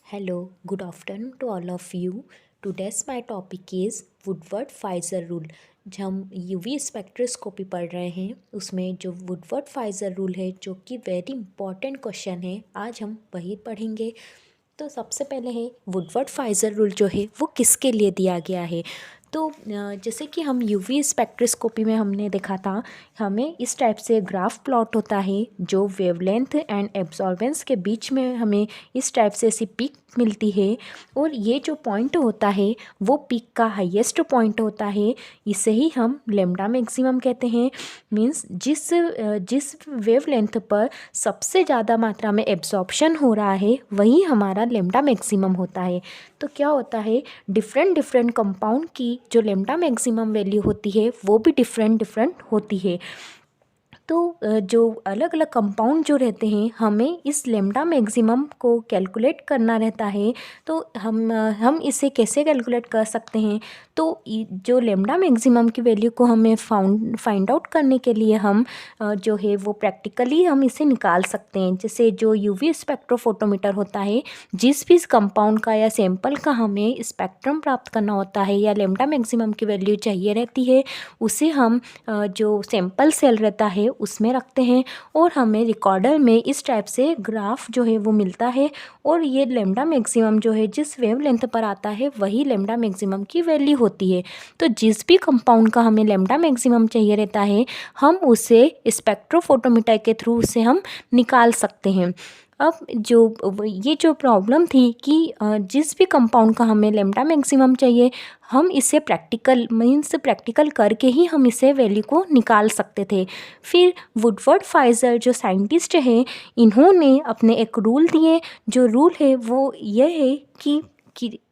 Hello, good afternoon to all of you. Today's my topic is Woodward-Pfizer rule. हम UV spectroscopy पढ़ रहे हैं, उसमें जो वुडवर्ड-फाइजर रूल है जो कि वेरी इंपॉर्टेंट क्वेश्चन है, आज हम वही पढ़ेंगे। तो सबसे पहले है वुडवर्ड-फाइजर रूल जो है वो किसके लिए दिया गया है। तो जैसे कि हम यूवी स्पेक्ट्रोस्कोपी में हमने देखा था, हमें इस टाइप से ग्राफ प्लॉट होता है जो वेवलेंथ एंड एब्जॉर्बेंस के बीच में हमें इस टाइप से ऐसी पीक मिलती है, और ये जो पॉइंट होता है वो पीक का हाईएस्ट पॉइंट होता है। इसे ही हम लेम्डा मैक्सिमम कहते हैं। मींस जिस वेवलेंथ पर सबसे ज़्यादा मात्रा में एब्जॉर्प्शन हो रहा है वही हमारा लेम्डा मैक्सिमम होता है। तो क्या होता है, डिफरेंट कंपाउंड की जो लेम्डा मैक्सिमम वैल्यू होती है वो भी डिफरेंट होती है। तो जो अलग अलग कंपाउंड जो रहते हैं, हमें इस लेम्डा मैक्सिमम को कैलकुलेट करना रहता है। तो हम इसे कैसे कैलकुलेट कर सकते हैं। तो जो लेम्डा मैक्सिमम की वैल्यू को हमें फाइंड आउट करने के लिए हम जो है वो प्रैक्टिकली हम इसे निकाल सकते हैं। जैसे जो यूवी स्पेक्ट्रोफोटोमीटर होता है, जिस भी कंपाउंड का या सैंपल का हमें स्पेक्ट्रम प्राप्त करना होता है या लेम्डा मैक्सिमम की वैल्यू चाहिए रहती है, उसे हम जो सैंपल सेल रहता है उसमें रखते हैं, और हमें रिकॉर्डर में इस टाइप से ग्राफ जो है वो मिलता है। और ये लेम्डा मैक्सिमम जो है जिस वेवलेंथ पर आता है वही लेम्डा मैक्सिमम की वैल्यू होती है। तो जिस भी कंपाउंड का हमें लेम्डा मैक्सिमम चाहिए रहता है, हम उसे स्पेक्ट्रोफोटोमीटर के थ्रू उसे हम निकाल सकते हैं। अब ये जो प्रॉब्लम थी कि जिस भी कंपाउंड का हमें लेम्डा मैक्सिमम चाहिए, हम इसे प्रैक्टिकल करके ही हम इसे वैल्यू को निकाल सकते थे। फिर वुडवर्ड-फाइजर जो साइंटिस्ट हैं, इन्होंने अपने एक रूल दिए। जो रूल है वो ये है कि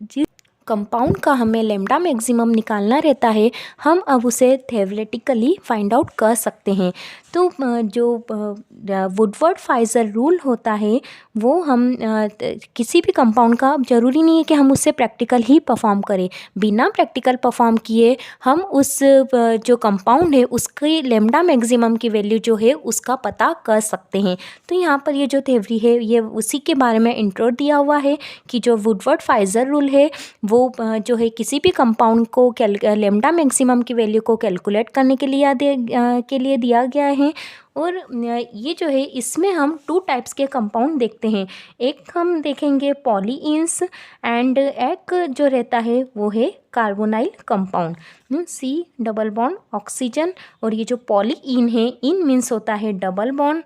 जिस कंपाउंड का हमें लेम्डा मैक्सिमम निकालना रहता है, हम अब उसे थेवरेटिकली फाइंड आउट कर सकते हैं। तो जो वुडवर्ड-फाइजर रूल होता है वो हम किसी भी कंपाउंड का ज़रूरी नहीं है कि हम उससे प्रैक्टिकल ही परफॉर्म करें। बिना प्रैक्टिकल परफॉर्म किए हम उस जो कंपाउंड है उसकी लेम्डा मैक्सिमम की वैल्यू जो है उसका पता कर सकते हैं। तो यहाँ पर ये जो थ्योरी है ये उसी के बारे में इंट्रो दिया हुआ है कि जो वुडवर्ड-फाइजर रूल है वो जो है किसी भी कंपाउंड को लेम्डा मैक्सिमम की वैल्यू को कैलकुलेट करने के लिए दिया गया है। और ये जो है इसमें हम 2 टाइप्स के कंपाउंड देखते हैं। एक हम देखेंगे पॉलीइंस, एंड एक जो रहता है वो है carbonyl compound, C double bond oxygen. और ये जो पॉलीइन है, इन मीन्स होता है डबल बॉन्ड।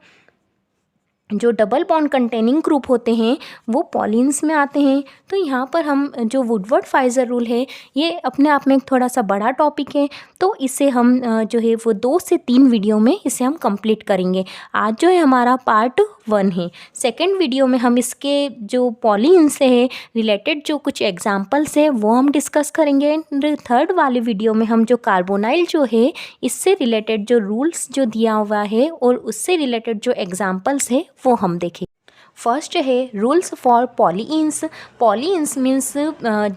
जो डबल बॉन्ड कंटेनिंग ग्रुप होते हैं वो पॉलीन्स में आते हैं। तो यहाँ पर हम जो वुडवर्ड-फाइजर रूल है ये अपने आप में एक थोड़ा सा बड़ा टॉपिक है, तो इसे हम जो है वो 2 से 3 वीडियो में इसे हम कंप्लीट करेंगे। आज जो है हमारा पार्ट 1 है। सेकंड वीडियो में हम इसके जो पॉलीन से है रिलेटेड जो कुछ एग्जांपल्स है वो हम डिस्कस करेंगे। थर्ड वाले वीडियो में हम जो कार्बोनाइल जो है इससे रिलेटेड जो रूल्स जो दिया हुआ है और उससे रिलेटेड जो एग्जांपल्स है वो हम देखें। फर्स्ट है रूल्स फॉर पॉलीइंस। पॉलीइंस मीन्स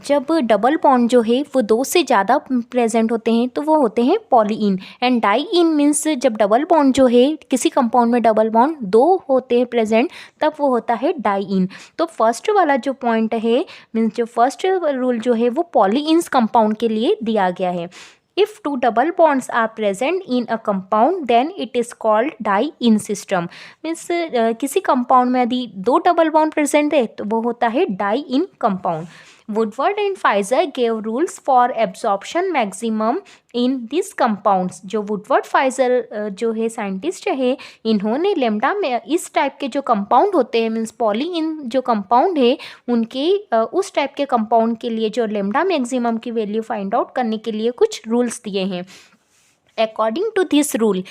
जब डबल बॉन्ड जो है वो 2 से ज़्यादा प्रेजेंट होते हैं तो वो होते हैं पॉलीइन। एंड डाईइन मीन्स जब डबल बॉन्ड जो है किसी कंपाउंड में डबल बॉन्ड 2 होते हैं प्रेजेंट, तब वो होता है डाईइन। तो फर्स्ट वाला जो पॉइंट है, मीन्स जो फर्स्ट रूल जो है वो पॉलीइंस कंपाउंड के लिए दिया गया है। If 2 double bonds are present in a compound, then it is called die-in system. Means किसी कंपाउंड में यदि 2 डबल बॉन्ड प्रेजेंट है तो वो होता है diene compound. Woodward and Fieser gave rules for absorption maximum in this compounds. जो Woodward Fieser जो है साइंटिस्ट है, इन्होंने लेम्डा में इस टाइप के जो कंपाउंड होते हैं, मीन्स पॉलीइन जो कंपाउंड है उनके उस टाइप के कंपाउंड के लिए जो लेम्डा मैक्सिमम की वैल्यू फाइंड आउट करने के लिए कुछ रूल्स दिए हैं। According to this rule,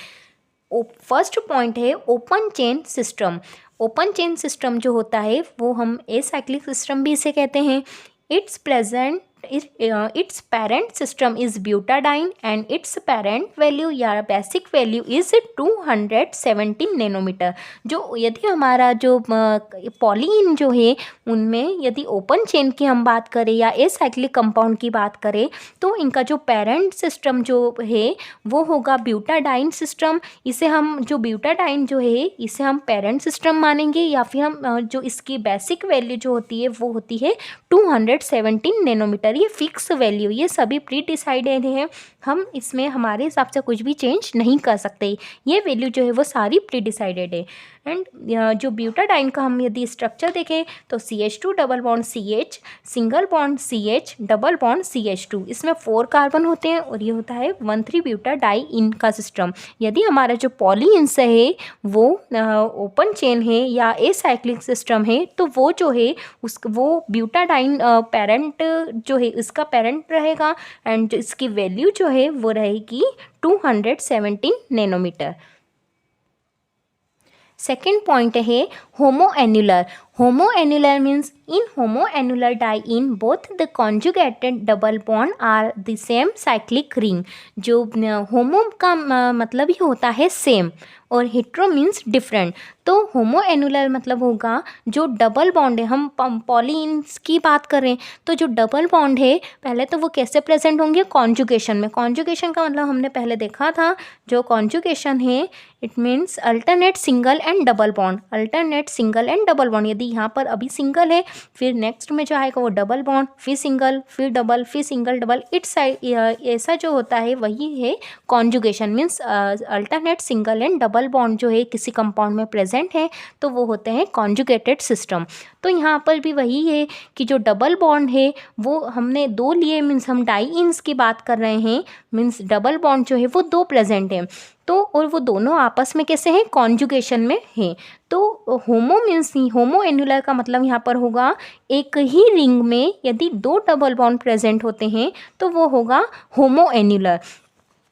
first point है open chain system. Open chain system जो होता है वो हम एसाइक्लिक सिस्टम भी इसे कहते हैं। It's present its parent system is butadiene and its parent value या बेसिक वैल्यू इज 217 नैनोमीटर। जो यदि हमारा जो पॉलीन जो है उनमें यदि ओपन चेन की हम बात करें या एसाइक्लिक कंपाउंड की बात करें तो इनका जो पेरेंट सिस्टम जो है वो होगा ब्यूटाडाइन सिस्टम। इसे हम जो ब्यूटाडाइन जो है इसे हम पेरेंट सिस्टम मानेंगे या फिर हम जो इसकी बेसिक वैल्यू जो होती है वो होती है 217 नैनोमीटर। ये फिक्स वैल्यू, ये सभी प्री डिसाइडेड है, हम इसमें हमारे हिसाब से कुछ भी चेंज नहीं कर सकते। ये वैल्यू जो है वो सारी प्री डिसाइडेड है। एंड जो ब्यूटाडाइन का हम यदि स्ट्रक्चर देखें तो CH2 double bond CH, single bond CH, double bond CH2, इसमें 4 कार्बन होते हैं और ये होता है 1,3 ब्यूटाडाइन का सिस्टम। यदि हमारा जो पॉलीइंस है वो ओपन चेन है या एसाइक्लिक सिस्टम है तो वो जो है वो ब्यूटाडाइन पेरेंट जो है इसका पेरेंट रहेगा एंड इसकी वैल्यू जो है वो रहेगी 217 नैनोमीटर। सेकेंड पॉइंट है होमोएन्युलर। होमोएन्युलर means in homoannular diene both the conjugated double bond are the same cyclic ring। जो होमो का मतलब ही होता है सेम और हेट्रो मीन्स डिफरेंट। तो होमोएन्युलर मतलब होगा जो डबल बॉन्ड है, हम पॉलीन्स की बात करें तो जो डबल बॉन्ड है पहले तो वो कैसे प्रेजेंट होंगे, कॉन्जुगेशन में। कॉन्जुगेशन का मतलब हमने पहले देखा था, जो कॉन्जुगेशन है it means alternate single and double bond. Alternate single and double bond, यदि यहाँ पर अभी सिंगल है फिर नेक्स्ट में जो आएगा वो डबल बॉन्ड, फिर सिंगल, फिर डबल, फिर सिंगल डबल, इट्स ऐसा जो होता है वही है conjugation. Means alternate single and double bond जो है किसी कंपाउंड में प्रेजेंट है तो वो होते हैं कॉन्जुगेटेड सिस्टम। तो यहाँ पर भी वही है कि जो डबल बॉन्ड है वो हमने 2 लिए, मीन्स हम डाईइन्स की बात कर रहे हैं, मीन्स डबल बॉन्ड जो है वो 2 प्रेजेंट है तो और वो दोनों आपस में कैसे हैं, कॉन्जुगेशन में हैं। तो होमो मीन्स होमोएन्युलर का मतलब यहाँ पर होगा एक ही रिंग में यदि 2 डबल बॉन्ड प्रेजेंट होते हैं तो वो होगा होमोएन्युलर।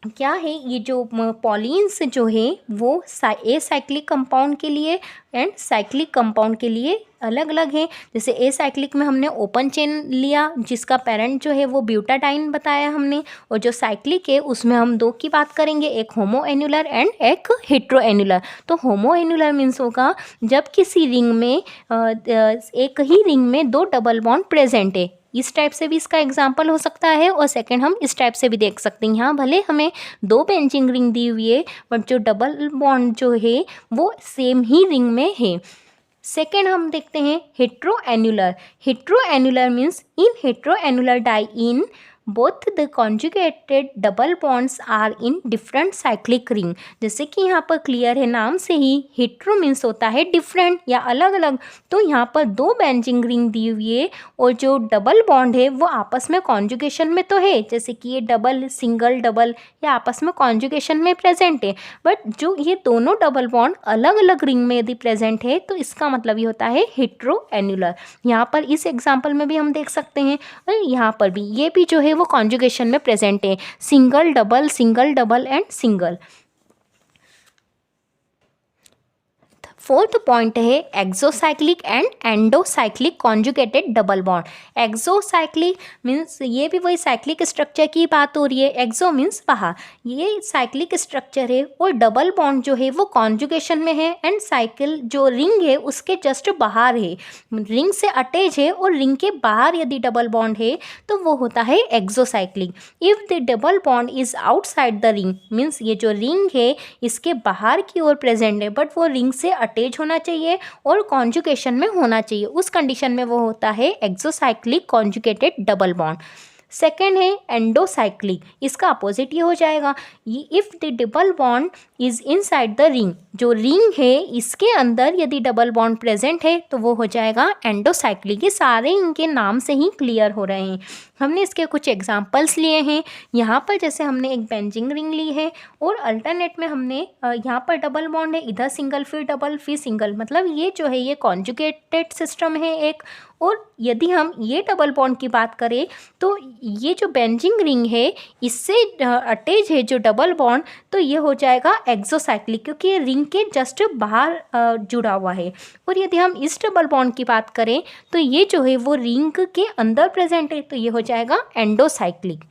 क्या है ये जो पॉलीन्स जो है वो एसाइक्लिक कंपाउंड के लिए एंड साइक्लिक कंपाउंड के लिए अलग अलग है। जैसे एसाइक्लिक में हमने ओपन चेन लिया जिसका पेरेंट जो है वो ब्यूटाडाइन बताया हमने, और जो साइक्लिक है उसमें हम 2 की बात करेंगे, एक होमोएन्युलर एंड एक हेट्रोएन्युलर। तो होमोएन्युलर मीन्स होगा जब किसी रिंग में एक ही रिंग में 2 डबल बॉन्ड प्रेजेंट है। इस टाइप से भी इसका एग्जाम्पल हो सकता है और सेकंड हम इस टाइप से भी देख सकते हैं। यहाँ भले हमें 2 बेंचिंग रिंग दी हुई है बट जो डबल बॉन्ड जो है वो सेम ही रिंग में है। सेकेंड हम देखते हैं heteroannular. Heteroannular means in heteroannular diene both the conjugated double bonds are in different cyclic ring. जैसे कि यहाँ पर क्लियर है नाम से ही, हेट्रो मीन्स होता है डिफरेंट या अलग अलग। तो यहाँ पर 2 बेंचिंग रिंग दी हुई है और जो डबल बॉन्ड है वो आपस में कॉन्जुगेशन में तो है, जैसे कि ये डबल, सिंगल, डबल या आपस में कॉन्जुगेशन में प्रेजेंट है। बट जो ये दोनों डबल बॉन्ड अलग अलग रिंग में यदि प्रेजेंट है तो इसका मतलब ये होता है हेट्रोएन्युलर। यहाँ पर इस एग्जाम्पल में भी हम देख सकते हैं और यहाँ पर भी ये भी जो है वो कॉन्जुगेशन में प्रेजेंट है, single double and single. Fourth point है exocyclic and endocyclic conjugated double bond. Exocyclic means ये भी वही साइक्लिक स्ट्रक्चर की बात हो रही है। एक्सो मीन्स बाहर, ये साइक्लिक स्ट्रक्चर है और डबल बॉन्ड जो है वो कॉन्जुगेशन में है एंड साइकिल जो रिंग है उसके जस्ट बाहर है, रिंग से अटैच है और रिंग के बाहर यदि डबल बॉन्ड है तो वो होता है exocyclic. If the double bond is outside the ring means ये जो रिंग है इसके बाहर की ओर प्रेजेंट है बट वो रिंग से अटैच होना चाहिए और कॉन्जुगेशन में होना चाहिए, उस कंडीशन में वो होता है exocyclic conjugated double bond. Second है एंडोसाइक्लिक, इसका अपोजिट ये हो जाएगा, if the double bond is inside the ring, जो रिंग है इसके अंदर यदि डबल बॉन्ड प्रेजेंट है तो वो हो जाएगा एंडोसाइक्लिक। ये सारे इनके नाम से ही क्लियर हो रहे हैं। हमने इसके कुछ एग्जांपल्स लिए हैं। यहाँ पर जैसे हमने एक बेंचिंग रिंग ली है और अल्टरनेट में हमने यहाँ पर डबल बॉन्ड है, इधर सिंगल फिर डबल फिर सिंगल, मतलब ये जो है ये कॉन्जुगेटेड सिस्टम है एक। और यदि हम ये डबल बॉन्ड की बात करें तो ये जो बेंचिंग रिंग है इससे अटैच है जो डबल बॉन्ड, तो ये हो जाएगा एक्सोसाइक्लिक, क्योंकि ये रिंग के जस्ट बाहर जुड़ा हुआ है। और यदि हम इस डबल बॉन्ड की बात करें तो ये जो है वो रिंग के अंदर प्रेजेंट है, तो ये हो जाएगा एंडोसाइक्लिक।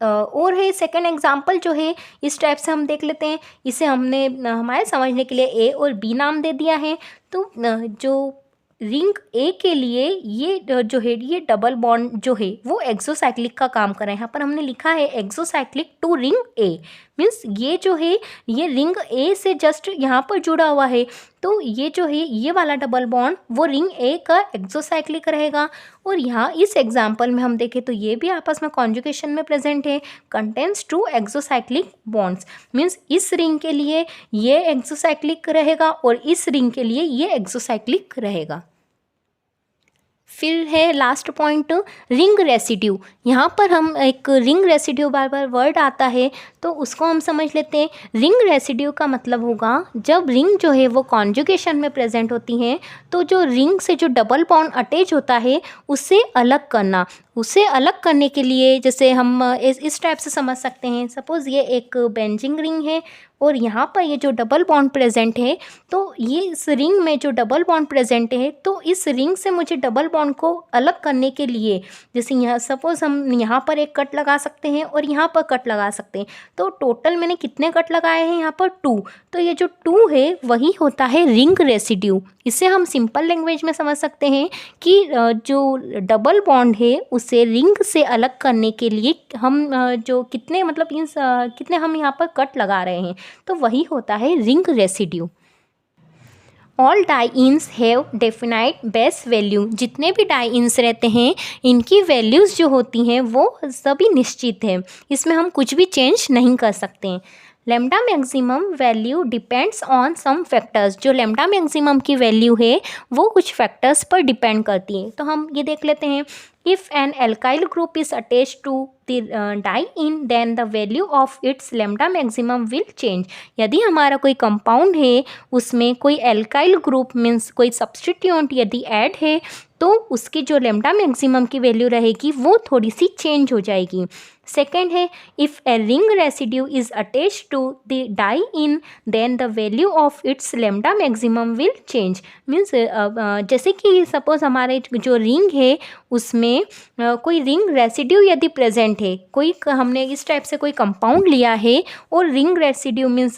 और है सेकेंड एग्जाम्पल जो है इस टाइप से हम देख लेते हैं। इसे हमने हमारे समझने के लिए ए और बी नाम दे दिया है। तो जो रिंग ए के लिए ये जो है ये डबल बॉन्ड जो है वो एक्सोसाइक्लिक का काम कर रहा है। यहाँ पर हमने लिखा है exocyclic to ring A, means ये जो है ये रिंग ए से जस्ट यहाँ पर जुड़ा हुआ है। तो ये जो है ये वाला डबल बॉन्ड वो रिंग ए का एक्सोसाइक्लिक रहेगा। और यहाँ इस एग्जाम्पल में हम देखें तो ये भी आपस में कॉन्जुगेशन में प्रेजेंट है, contains two exocyclic bonds, means इस रिंग के लिए ये एक्सोसाइक्लिक रहेगा और इस रिंग के लिए ये एक्सोसाइक्लिक रहेगा। फिर है लास्ट पॉइंट रिंग रेसिड्यू। यहाँ पर हम एक रिंग रेसिड्यू बार बार वर्ड आता है तो उसको हम समझ लेते हैं। रिंग रेसिड्यू का मतलब होगा जब रिंग जो है वो कॉन्जुगेशन में प्रेजेंट होती हैं तो जो रिंग से जो डबल बॉन्ड अटैच होता है उससे अलग करना। उसे अलग करने के लिए जैसे हम इस टाइप से समझ सकते हैं, सपोज़ ये एक बेंजिंग रिंग है और यहाँ पर ये जो डबल बॉन्ड प्रेजेंट है तो ये इस रिंग में जो डबल बॉन्ड प्रेजेंट है तो इस रिंग से मुझे डबल बॉन्ड को अलग करने के लिए जैसे यहाँ सपोज़ हम यहाँ पर एक कट लगा सकते हैं और यहाँ पर कट लगा सकते हैं। तो टोटल मैंने कितने कट लगाए हैं यहाँ पर 2। तो ये जो 2 है वही होता है रिंग रेसिड्यू। इसे हम सिंपल लैंग्वेज में समझ सकते हैं कि जो डबल बॉन्ड है उसे रिंग से अलग करने के लिए हम जो कितने मतलब कितने हम यहाँ पर कट लगा रहे हैं तो वही होता है ring residue. All dienes have definite base value. जितने भी डाई-इन्स रहते हैं इनकी वैल्यूज़ जो होती हैं वो सभी निश्चित है, इसमें हम कुछ भी चेंज नहीं कर सकते हैं। Lambda maximum value depends on some factors. जो लैम्डा मैक्सिमम की वैल्यू है वो कुछ फैक्टर्स पर डिपेंड करती है। तो हम ये देख लेते हैं, if an alkyl group is attached to the diene then the value of its lambda maximum will change. यदि हमारा कोई कंपाउंड है उसमें कोई एल्काइल ग्रुप मीन्स कोई सब्स्टिट्यूएंट यदि ऐड है तो उसकी जो लैम्डा मैक्सिमम की वैल्यू रहेगी वो थोड़ी सी चेंज हो जाएगी। सेकेंड है, if a ring residue is attached to the diene then the value of its lambda maximum will change. Means जैसे कि सपोज हमारे जो रिंग है उसमें कोई रिंग रेसिड्यू यदि प्रेजेंट है, कोई हमने इस टाइप से कोई कंपाउंड लिया है और रिंग रेसिड्यू मीन्स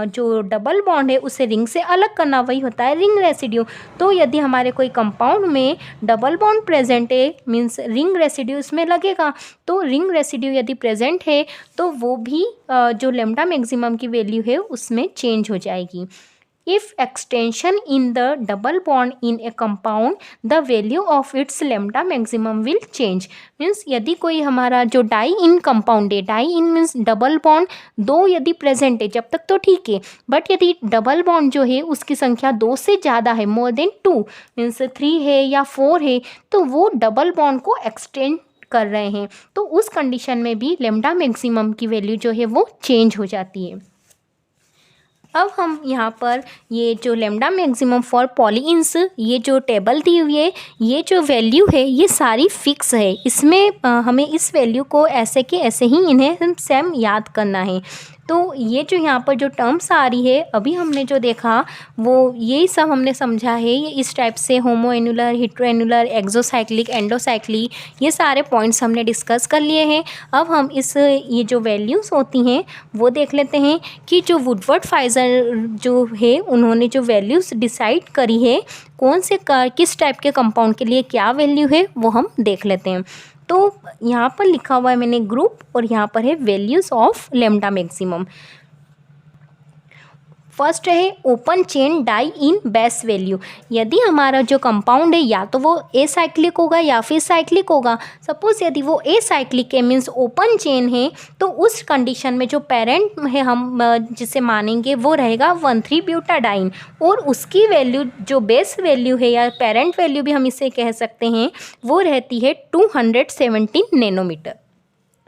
जो डबल बॉन्ड है उसे रिंग से अलग करना, वही होता है रिंग रेसिड्यू। तो यदि हमारे कोई कंपाउंड में डबल बॉन्ड प्रेजेंट है मीन्स रिंग रेसिड्यू इसमें लगेगा। तो रिंग रेसिड्यू यदि प्रेजेंट है तो वो भी जो लैम्डा मैक्सिमम की वैल्यू है उसमें चेंज हो जाएगी। If extension in the double bond in A compound the value of its lambda maximum will change. Means यदि कोई हमारा जो डाई इन कंपाउंड है, डाई इन मीन्स डबल बॉन्ड 2 यदि प्रेजेंट है जब तक तो ठीक है, बट यदि डबल बॉन्ड जो है उसकी संख्या 2 से ज़्यादा है, मोर देन 2 मीन्स 3 है या 4 है, तो वो डबल बॉन्ड को एक्सटेंड कर रहे हैं। तो उस कंडीशन में भी लैम्डा मैक्सिमम की वैल्यू जो है वो चेंज हो जाती है। अब हम यहाँ पर ये जो लैम्डा मैक्सिमम फॉर पॉलीइंस ये जो टेबल दी हुई है ये जो वैल्यू है ये सारी फिक्स है। इसमें हमें इस वैल्यू को ऐसे के ऐसे ही इन्हें हम सेम याद करना है। तो ये जो यहाँ पर जो टर्म्स आ रही है अभी हमने जो देखा वो यही सब हमने समझा है। ये इस टाइप से होमो एन्युलर, हेटेरोएन्युलर, एक्सोसाइक्लिक, एंडोसाइक्लिक ये सारे पॉइंट्स हमने डिस्कस कर लिए हैं। अब हम ये जो वैल्यूज़ होती हैं वो देख लेते हैं कि जो वुडवर्ड फाइजर जो है उन्होंने जो वैल्यूज़ डिसाइड करी है कौन से किस टाइप के कंपाउंड के लिए क्या वैल्यू है वो हम देख लेते हैं। तो यहाँ पर लिखा हुआ है मैंने ग्रुप और यहाँ पर है values of lambda maximum. First है ओपन चेन डाई इन बेस वैल्यू। यदि हमारा जो कंपाउंड है या तो वो ए साइक्लिक होगा या फिर साइक्लिक होगा। सपोज यदि वो ए साइक्लिक है मीन्स ओपन चेन है तो उस कंडीशन में जो पेरेंट है हम जिसे मानेंगे वो रहेगा 1,3-ब्यूटाडाइन और उसकी वैल्यू जो बेस वैल्यू है या पेरेंट वैल्यू भी हम इसे कह सकते हैं वो रहती है 217 नैनोमीटर।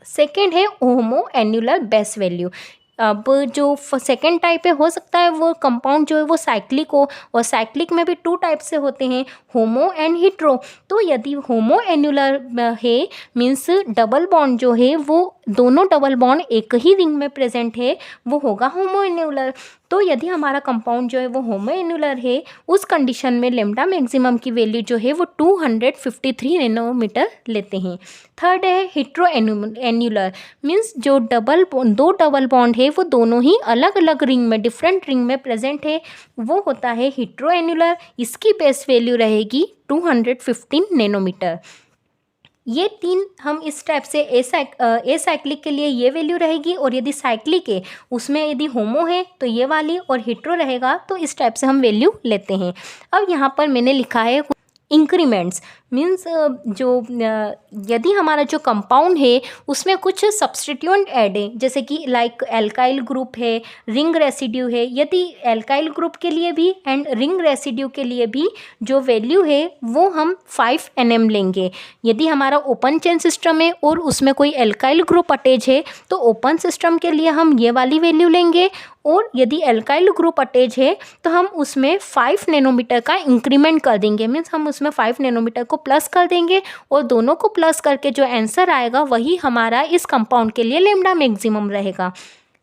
सेकेंड है होमो एन्युलर बेस वैल्यू। अब जो सेकेंड टाइप है हो सकता है वो कंपाउंड जो है वो साइक्लिक हो और साइक्लिक में भी 2 टाइप से होते हैं, होमो एंड हेटेरो। तो यदि होमो एन्युलर है मीन्स डबल बॉन्ड जो है वो दोनों डबल बॉन्ड एक ही रिंग में प्रेजेंट है वो होगा होमोएन्युलर। तो यदि हमारा कंपाउंड जो है वो होमोएन्युलर है, उस कंडीशन में लैम्डा मैक्सिमम की वैल्यू जो है वो 253 नैनोमीटर लेते हैं। थर्ड है हेट्रोएन्युलर, मीन्स जो दो डबल बॉन्ड है वो दोनों ही अलग अलग रिंग में, डिफरेंट रिंग में प्रेजेंट है, वो होता है हेट्रोएन्युलर। इसकी बेस वैल्यू रहेगी 215 नैनोमीटर। ये तीन हम इस टाइप से ए साइक्लिक के लिए ये वैल्यू रहेगी, और यदि साइक्लिक है उसमें यदि होमो है तो ये वाली, और हेट्रो रहेगा तो इस टाइप से हम वैल्यू लेते हैं। अब यहाँ पर मैंने लिखा है इंक्रीमेंट्स, मीन्स जो यदि हमारा जो कंपाउंड है उसमें कुछ सब्स्टिट्यूएंट ऐड है, जैसे कि लाइक एल्काइल ग्रुप है, रिंग रेसिड्यू है, यदि एल्काइल ग्रुप के लिए भी एंड रिंग रेसिड्यू के लिए भी जो वैल्यू है वो हम 5 nm लेंगे। यदि हमारा ओपन चेन सिस्टम है और उसमें कोई एल्काइल ग्रुप अटैच है तो ओपन सिस्टम के लिए हम ये वाली वैल्यू लेंगे, और यदि एल्काइल ग्रुप अटैच है तो हम उसमें 5 नैनोमीटर का इंक्रीमेंट कर देंगे, मीन्स हम उसमें 5 नैनोमीटर को प्लस कर देंगे, और दोनों को प्लस करके जो आंसर आएगा वही हमारा इस कंपाउंड के लिए लैम्डा मैक्सिमम रहेगा।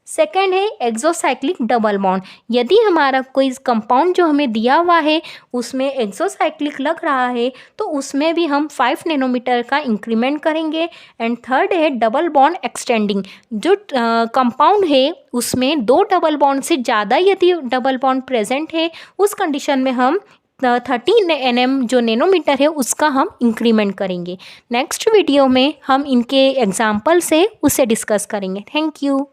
सेकेंड है एक्सोसाइक्लिक डबल बॉन्ड। यदि हमारा कोई कंपाउंड जो हमें दिया हुआ है उसमें एक्सोसाइक्लिक लग रहा है तो उसमें भी हम 5 नैनोमीटर का इंक्रीमेंट करेंगे। एंड थर्ड है डबल बॉन्ड एक्सटेंडिंग, जो कंपाउंड है उसमें 2 डबल बॉन्ड से ज़्यादा यदि डबल बॉन्ड प्रेजेंट है, उस कंडीशन में हम 30 nm जो नैनोमीटर है उसका हम इंक्रीमेंट करेंगे। नेक्स्ट वीडियो में हम इनके एग्जाम्पल से उसे डिस्कस करेंगे। Thank you.